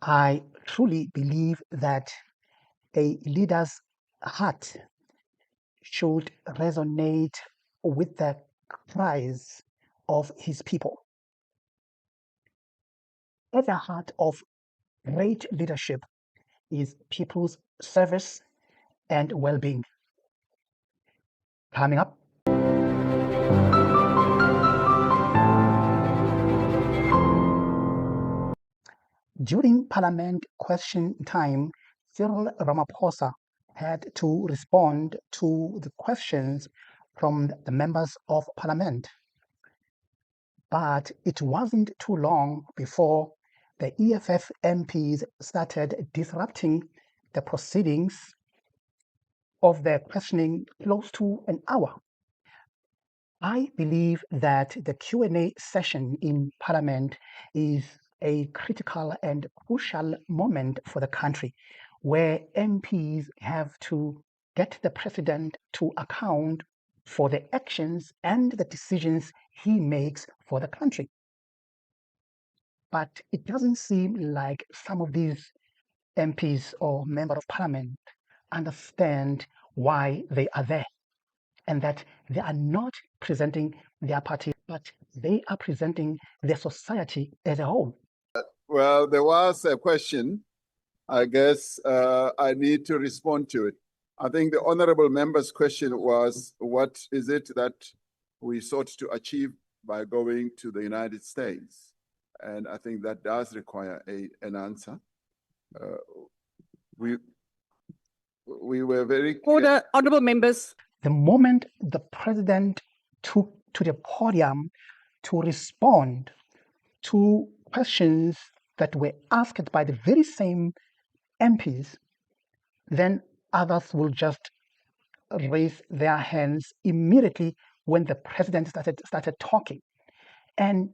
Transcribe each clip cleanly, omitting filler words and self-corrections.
I truly believe that a leader's heart should resonate with the cries of his people. At the heart of great leadership is people's service and well-being. Coming up, during Parliament question time, Cyril Ramaphosa had to respond to the questions from the members of Parliament. But it wasn't too long before the EFF MPs started disrupting the proceedings of their questioning close to an hour. I believe that the Q&A session in Parliament is a critical and crucial moment for the country, where MPs have to get the president to account for the actions and the decisions he makes for the country. But it doesn't seem like some of these MPs or members of Parliament understand why they are there, and that they are not presenting their party, but they are presenting the society as a whole. Well, there was a question. I guess I need to respond to it. I think the honorable member's question was, what is it that we sought to achieve by going to the United States? And I think that does require an answer. We were very clear. Order, honorable members. The moment the president took to the podium to respond to questions that were asked by the very same MPs, then others will just raise their hands immediately when the president started talking and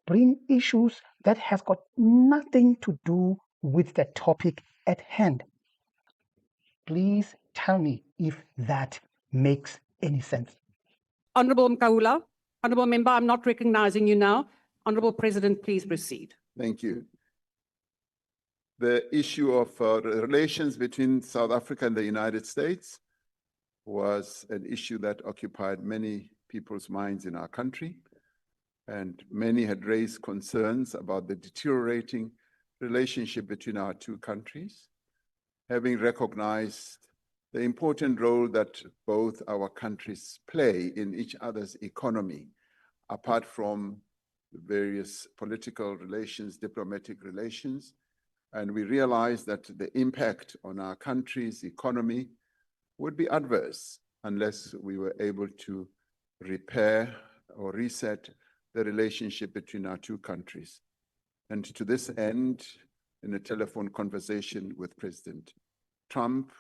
bring issues that have got nothing to do with the topic at hand. Please tell me if that makes any sense. Honorable Mkaula, honorable member, I'm not recognizing you now. Honorable President, please proceed. Thank you. The issue of relations between South Africa and the United States was an issue that occupied many people's minds in our country, and many had raised concerns about the deteriorating relationship between our two countries, having recognized the important role that both our countries play in each other's economy, apart from the various political relations, diplomatic relations. And we realized that the impact on our country's economy would be adverse unless we were able to repair or reset the relationship between our two countries. And to this end, in a telephone conversation with President Trump,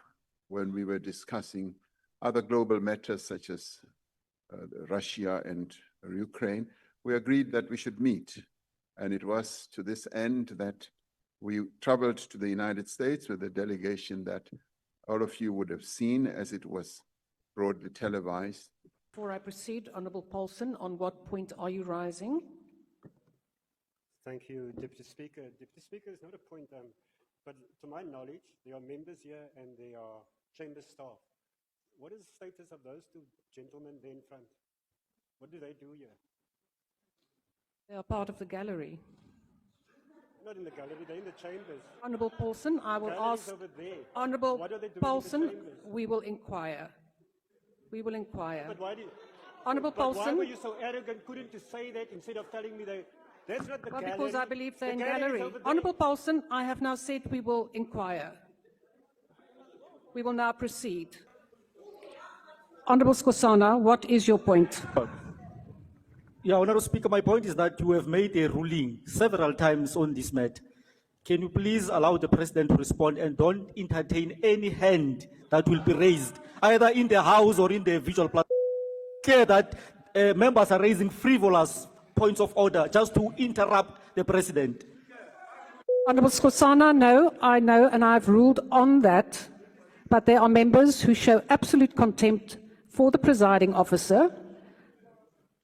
when we were discussing other global matters such as Russia and Ukraine, we agreed that we should meet. And it was to this end that we traveled to the United States with a delegation that all of you would have seen, as it was broadly televised. Before I proceed, Honorable Paulson, on what point are you rising? Thank you, Deputy Speaker. Deputy Speaker, it's not a point, but to my knowledge, there are members here and there are chamber staff. What is the status of those two gentlemen there in front? What do they do here? They are part of the gallery. Not in the gallery, they're in the chambers. Honorable Paulson, I will Gallery's ask. over there. Honorable What are they doing Paulson, in the chambers? we will inquire. We will inquire. But why did, Honorable but why Paulson. were you so arrogant? Couldn't you say that instead of telling me that that's not the Well, gallery? because I believe they're in The gallery's gallery. over there. Honorable Paulson, I have now said we will inquire. We will now proceed. Honorable Skosana, what is your point? Yeah, Honourable Speaker, my point is that you have made a ruling several times on this matter. Can you please allow the President to respond and don't entertain any hand that will be raised, either in the House or in the visual platform? Clear that members are raising frivolous points of order just to interrupt the President. Honorable Skosana, no, I know, and I've ruled on that, but there are members who show absolute contempt for the presiding officer,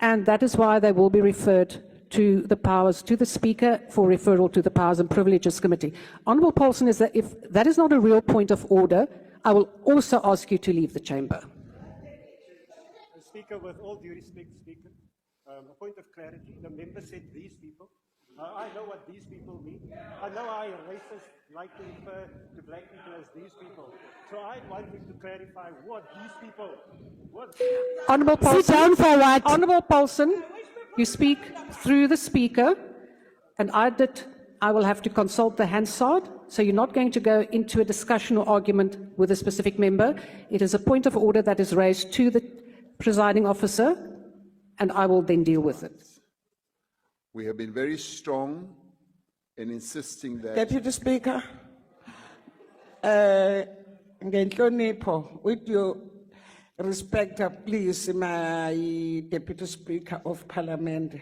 and that is why they will be referred to the Speaker for referral to the Powers and Privileges Committee. Honourable Paulson, is that if that is not a real point of order, I will also ask you to leave the chamber. Speaker, with all due respect, Speaker, a point of clarity. The member said these people. I know what these people mean. I know I racists like to refer to black people as these people. So I want him to clarify what these people. Honourable Paulson, sit down for what? Honourable Paulson, you speak through the Speaker, and I will have to consult the Hansard, so you're not going to go into a discussion or argument with a specific member. It is a point of order that is raised to the presiding officer, and I will then deal with it. We have been very strong in insisting that Deputy Speaker, ngenhlonipho, with your respect, please, my Deputy Speaker of Parliament.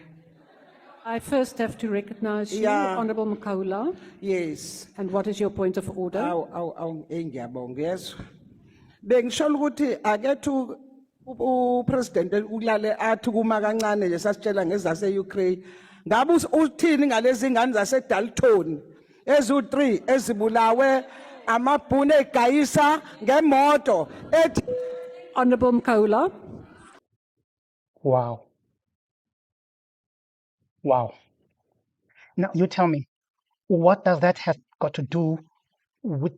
I first have to recognise you, Yeah. Honourable Mkaula. Yes. And what is your point of order? Ngiyabonga, yes. Bengisho ukuthi akethu upresident ulale athi kuma kancane nje sasitshela ngezase Ukraine. Ngabe uthini ngalezi ngane zase Dalton ezu3 ezibulawe amabhunu egayisa ngemoto ethi Honourable Mkaula. Wow. Wow. Now you tell me, what does that have got to do with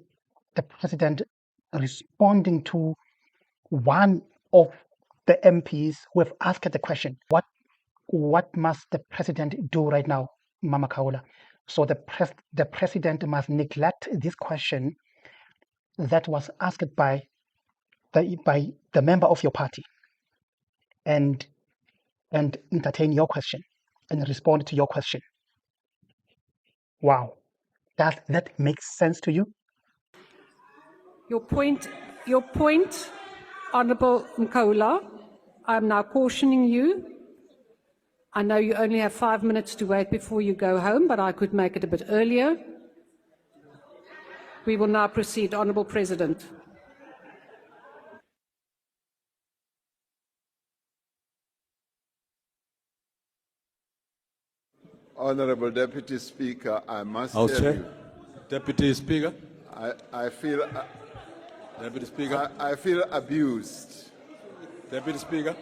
the president responding to one of the MPs who have asked the question? What must the president do right now, Mama Kaula? So the president must neglect this question that was asked by the member of your party and entertain your question and respond to your question. Wow. Does that make sense to you? Your point, Honourable Mkaula, I'm now cautioning you. I know you only have 5 minutes to wait before you go home, but I could make it a bit earlier. We will now proceed. Honourable President. Honorable Deputy Speaker, I must House tell Chair. you, Deputy Speaker. I feel Deputy Speaker. I feel abused. Deputy Speaker.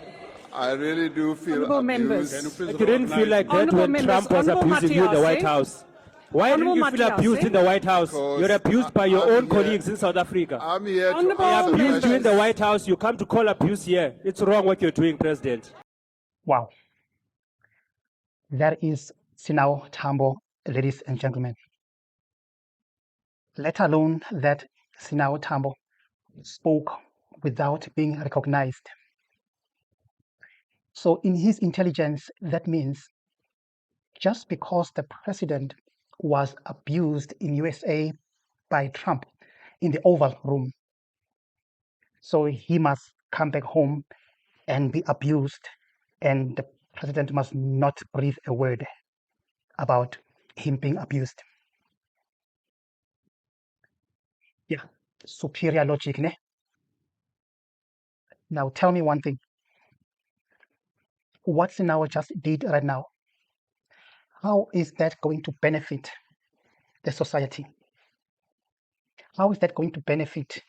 I really do feel Honourable abused. members. Can you please You didn't feel like that Honourable when members, Trump was Honourable abusing you in the Matiase. White House. Why didn't Honourable you feel abused Matiase. in the White House? Because You're abused by your I'm own here- colleagues in South Africa. I'm here to Honourable They answer members. abused you in the questions. White House. You come to call abuse here. It's wrong what you're doing, President. Wow. That is Sinawo Thambo, ladies and gentlemen. Let alone that Sinawo Thambo spoke without being recognized. So in his intelligence, that means just because the president was abused in USA by Trump in the Oval Room, so he must come back home and be abused, and the president must not breathe a word about him being abused. Yeah, superior logic, ne? Now tell me one thing. What Sinawo just did right now, how is that going to benefit the society? How is that going to benefit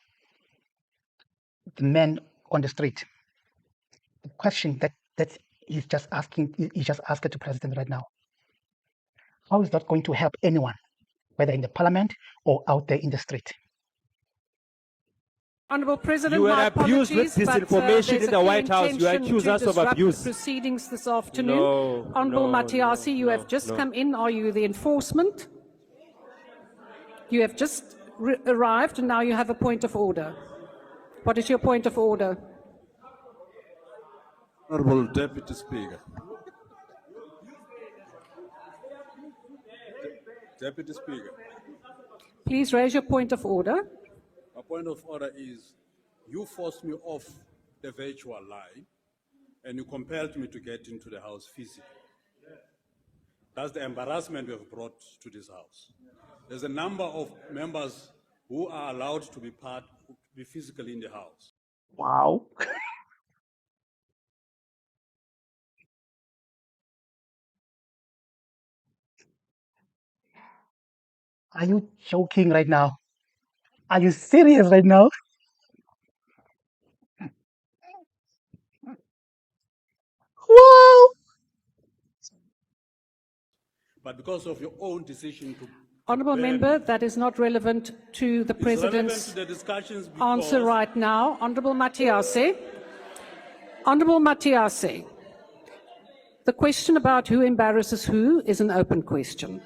the men on the street? The question that he's just asking, he just asked to President right now. How is that going to help anyone, whether in the parliament or out there in the street? Honourable President, You were my abused with apologies, but, disinformation there's in a the clear White House. You intention accuse to us of disrupt abuse. the proceedings this afternoon. No, Honourable no, Matiase, you no, have just no. come in. Are you the enforcement? You have just arrived, and now you have a point of order. What is your point of order? Honorable Deputy Speaker. Deputy Speaker. Please raise your point of order. My point of order is you forced me off the virtual line and you compelled me to get into the house physically. That's the embarrassment we have brought to this house. There's a number of members who are allowed to be physically in the house. Wow. Are you joking right now? Are you serious right now? Wow! But because of your own decision to Honourable ban Member, me, that is not relevant to the it's relevant President's to the discussions answer because right now. Honourable Matiase. Honourable Matiase. The question about who embarrasses who is an open question.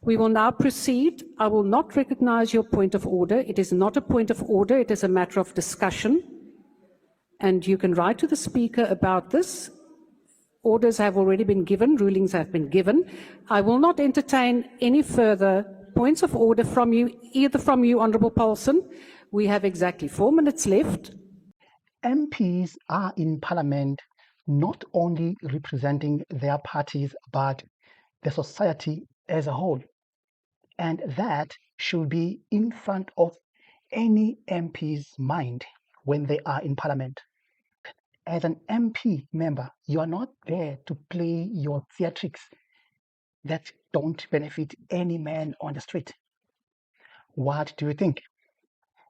We will now proceed. I will not recognise your point of order. It is not a point of order. It is a matter of discussion. And you can write to the Speaker about this. Orders have already been given. Rulings have been given. I will not entertain any further points of order from you, either from you, Honourable Paulson. We have exactly 4 minutes left. MPs are in Parliament not only representing their parties but the society as a whole. And that should be in front of any MP's mind when they are in Parliament. As an MP member, you are not there to play your theatrics that don't benefit any man on the street. What do you think?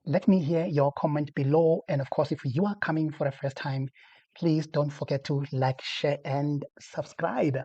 Let me hear your comment below. And of course, if you are coming for the first time, please don't forget to like, share, and subscribe.